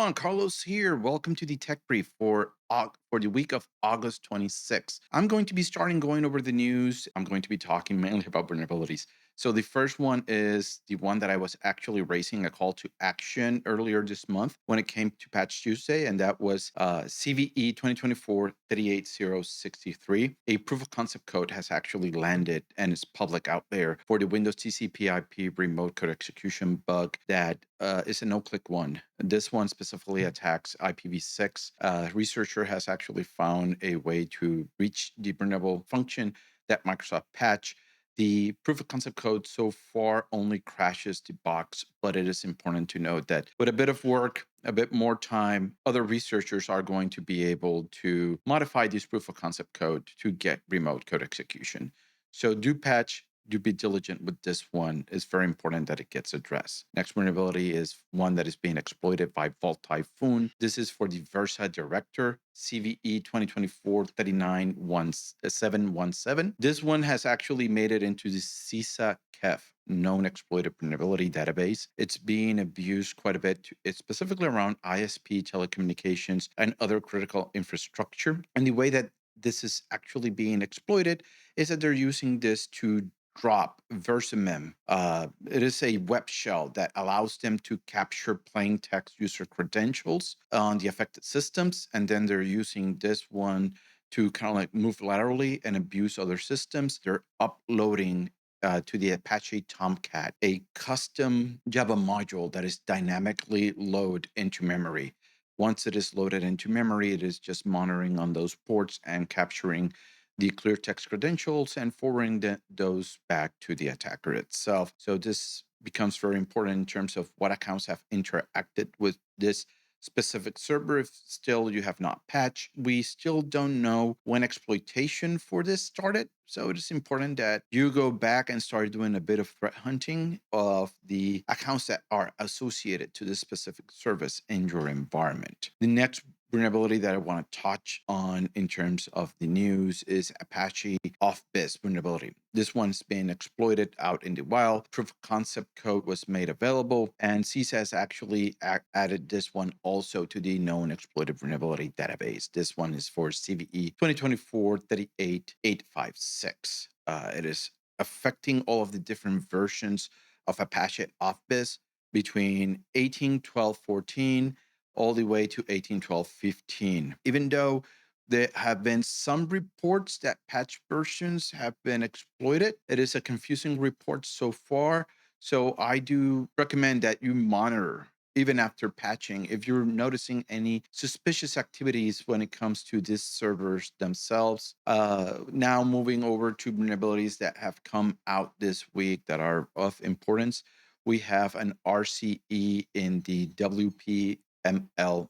everyone, Carlos here. Welcome to the Tech Brief for the week of August 26th. I'm going to be going over the news. I'm going to be talking mainly about vulnerabilities. So the first one is the one that I was actually raising a call to action earlier this month when it came to Patch Tuesday, and that was CVE 2024-38063. A proof of concept code has actually landed and is public out there for the Windows TCP/IP remote code execution bug that is a no-click one. This one specifically attacks IPv6. Researcher has actually found a way to reach the vulnerable function that Microsoft patch. The proof of concept code so far only crashes the box, but it is important to note that with a bit of work, a bit more time, other researchers are going to be able to modify this proof of concept code to get remote code execution. So do patch, do be diligent with this one. It's very important that it gets addressed. Next vulnerability is one that is being exploited by Volt Typhoon. This is for the Versa Director, CVE 2024-39717. This one has actually made it into the CISA KEF known exploited vulnerability database. It's being abused quite a bit. It's specifically around ISP telecommunications and other critical infrastructure. And the way that this is actually being exploited is that they're using this to drop VersaMem. It is a web shell that allows them to capture plain text user credentials on the affected systems, and then they're using this one to kind of like move laterally and abuse other systems. They're uploading to the Apache Tomcat a custom Java module that is dynamically loaded into memory. Once it is loaded into memory, it is just monitoring on those ports and capturing the clear text credentials and forwarding those back to the attacker itself. So this becomes very important in terms of what accounts have interacted with this specific server. If still you have not patched, we still don't know when exploitation for this started. So it is important that you go back and start doing a bit of threat hunting of the accounts that are associated to this specific service in your environment. The next vulnerability that I want to touch on in terms of the news is Apache OFBiz vulnerability. This one's been exploited out in the wild. Proof of concept code was made available, and CISA has actually added this one also to the known exploited vulnerability database. This one is for CVE 2024-38856. It is affecting all of the different versions of Apache OFBiz between 18.12.14 all the way to 18.12.15. Even though there have been some reports that patch versions have been exploited, it is a confusing report so far. So I do recommend that you monitor even after patching if you're noticing any suspicious activities when it comes to these servers themselves. Now moving over to vulnerabilities that have come out this week that are of importance. We have an RCE in the WPML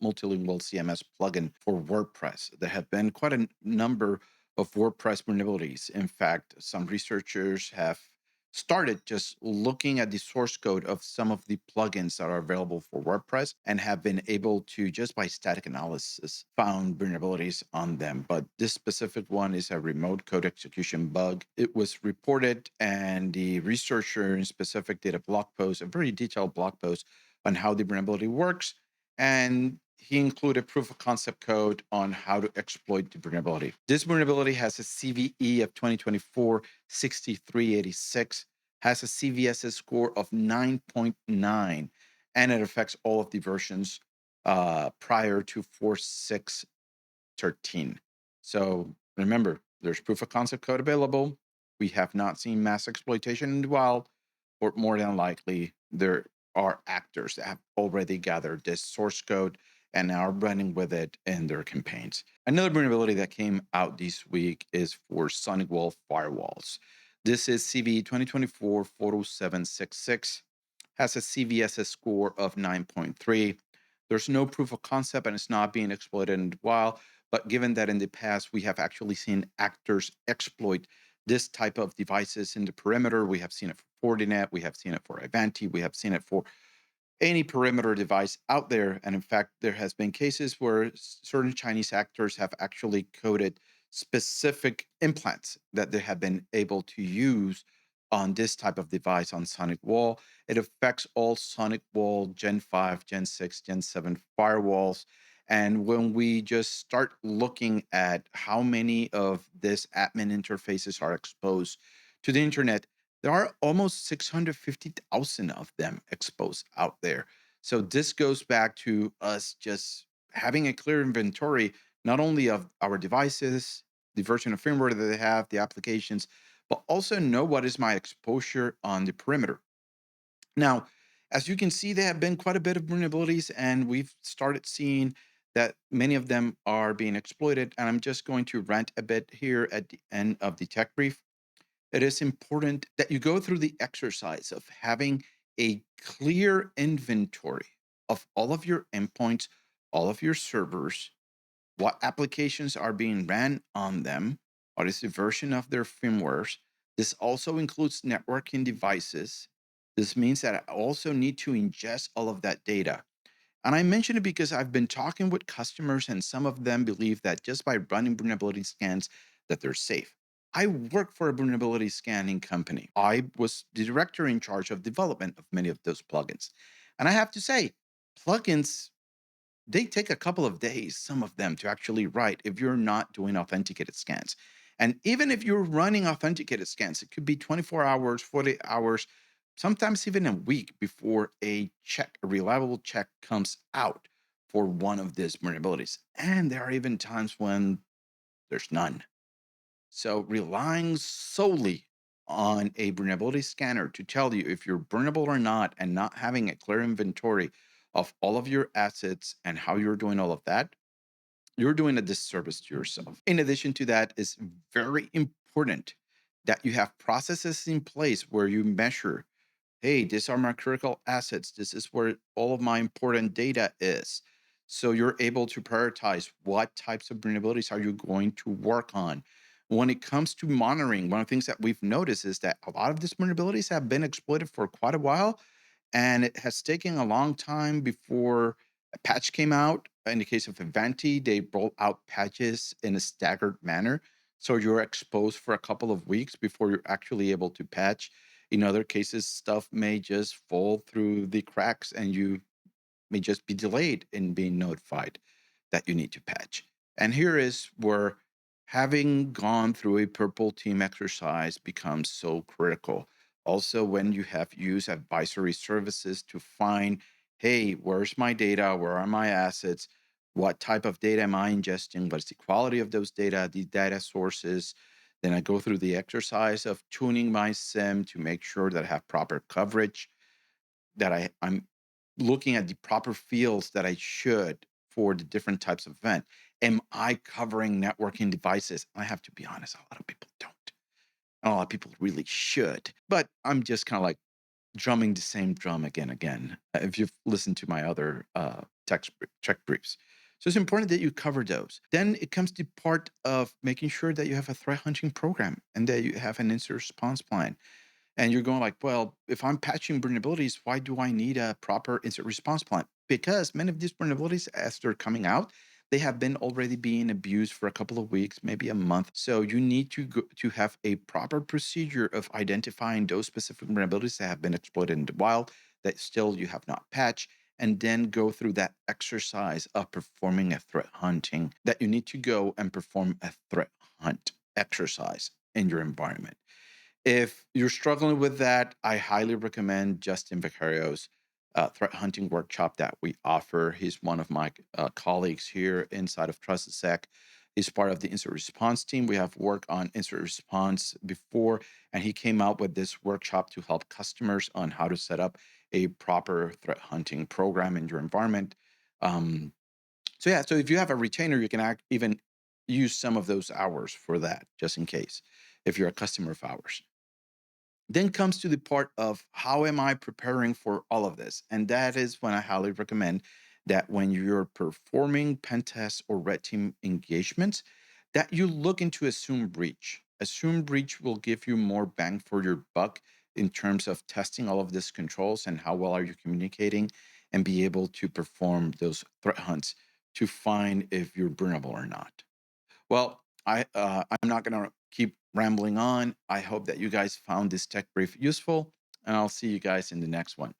multilingual CMS plugin for WordPress. There have been quite a number of WordPress vulnerabilities. In fact, some researchers have started just looking at the source code of some of the plugins that are available for WordPress and have been able to, just by static analysis, found vulnerabilities on them. But this specific one is a remote code execution bug. It was reported, and the researcher in specific did a blog post, a very detailed blog post on how the vulnerability works. And he included proof of concept code on how to exploit the vulnerability. This vulnerability has a CVE of 2024-6386, has a CVSS score of 9.9, and it affects all of the versions prior to 4.6.13. So remember, there's proof of concept code available. We have not seen mass exploitation in the wild, or more than likely, there are actors that have already gathered this source code and are running with it in their campaigns. Another vulnerability that came out this week is for Sonic Wall firewalls. This is CVE 2024-40766, has a CVSS score of 9.3. There's no proof of concept and it's not being exploited in the wild, but given that in the past we have actually seen actors exploit this type of devices in the perimeter, we have seen it for Fortinet, we have seen it for Ivanti, we have seen it for any perimeter device out there. And in fact, there has been cases where certain Chinese actors have actually coded specific implants that they have been able to use on this type of device on Sonic Wall. It affects all Sonic Wall Gen 5, Gen 6, Gen 7 firewalls. And when we just start looking at how many of this admin interfaces are exposed to the internet, there are almost 650,000 of them exposed out there. So this goes back to us just having a clear inventory, not only of our devices, the version of firmware that they have, the applications, but also know what is my exposure on the perimeter. Now, as you can see, there have been quite a bit of vulnerabilities, and we've started seeing that many of them are being exploited. And I'm just going to rant a bit here at the end of the tech brief. It is important that you go through the exercise of having a clear inventory of all of your endpoints, all of your servers, what applications are being ran on them, what is the version of their firmwares. This also includes networking devices. This means that I also need to ingest all of that data. And I mention it because I've been talking with customers, and some of them believe that just by running vulnerability scans that they're safe. I work for a vulnerability scanning company. I was the director in charge of development of many of those plugins. And I have to say, plugins, they take a couple of days, some of them, to actually write if you're not doing authenticated scans. And even if you're running authenticated scans, it could be 24 hours, 40 hours, sometimes even a week before a check, a reliable check comes out for one of these vulnerabilities. And there are even times when there's none. So relying solely on a vulnerability scanner to tell you if you're vulnerable or not, and not having a clear inventory of all of your assets and how you're doing all of that, you're doing a disservice to yourself. In addition to that, it's very important that you have processes in place where you measure, hey, these are my critical assets. This is where all of my important data is. So you're able to prioritize what types of vulnerabilities are you going to work on. When it comes to monitoring, one of the things that we've noticed is that a lot of these vulnerabilities have been exploited for quite a while, and it has taken a long time before a patch came out. In the case of Avanti, they roll out patches in a staggered manner. So you're exposed for a couple of weeks before you're actually able to patch. In other cases, stuff may just fall through the cracks, and you may just be delayed in being notified that you need to patch. And here is where having gone through a purple team exercise becomes so critical. Also, when you have used advisory services to find, hey, where's my data? Where are my assets? What type of data am I ingesting? What's the quality of those data, the data sources? Then I go through the exercise of tuning my SIM to make sure that I have proper coverage, that I'm looking at the proper fields that I should for the different types of event. Am I covering networking devices? I have to be honest, a lot of people don't. A lot of people really should. But I'm just kind of like drumming the same drum again. If you've listened to my other tech briefs. So it's important that you cover those. Then it comes to part of making sure that you have a threat hunting program and that you have an incident response plan. And you're going like, well, if I'm patching vulnerabilities, why do I need a proper incident response plan? Because many of these vulnerabilities, as they're coming out, they have been already being abused for a couple of weeks, maybe a month. So you need to have a proper procedure of identifying those specific vulnerabilities that have been exploited in the wild that still you have not patched, and then go through that exercise of performing a threat hunting, that you need to go and perform a threat hunt exercise in your environment. If you're struggling with that, I highly recommend Justin Vicario's threat hunting workshop that we offer. He's one of my colleagues here inside of TrustedSec. He's part of the incident response team. We have worked on incident response before, and he came out with this workshop to help customers on how to set up a proper threat hunting program in your environment. Um, so if you have a retainer, you can even use some of those hours for that, just in case, if you're a customer of ours. Then comes to the part of how am I preparing for all of this? And that is when I highly recommend that when you're performing pen tests or red team engagements, that you look into assume breach. Assume breach will give you more bang for your buck in terms of testing all of these controls and how well are you communicating, and be able to perform those threat hunts to find if you're vulnerable or not. Well, I'm not going to keep rambling on. I hope that you guys found this tech brief useful, and I'll see you guys in the next one.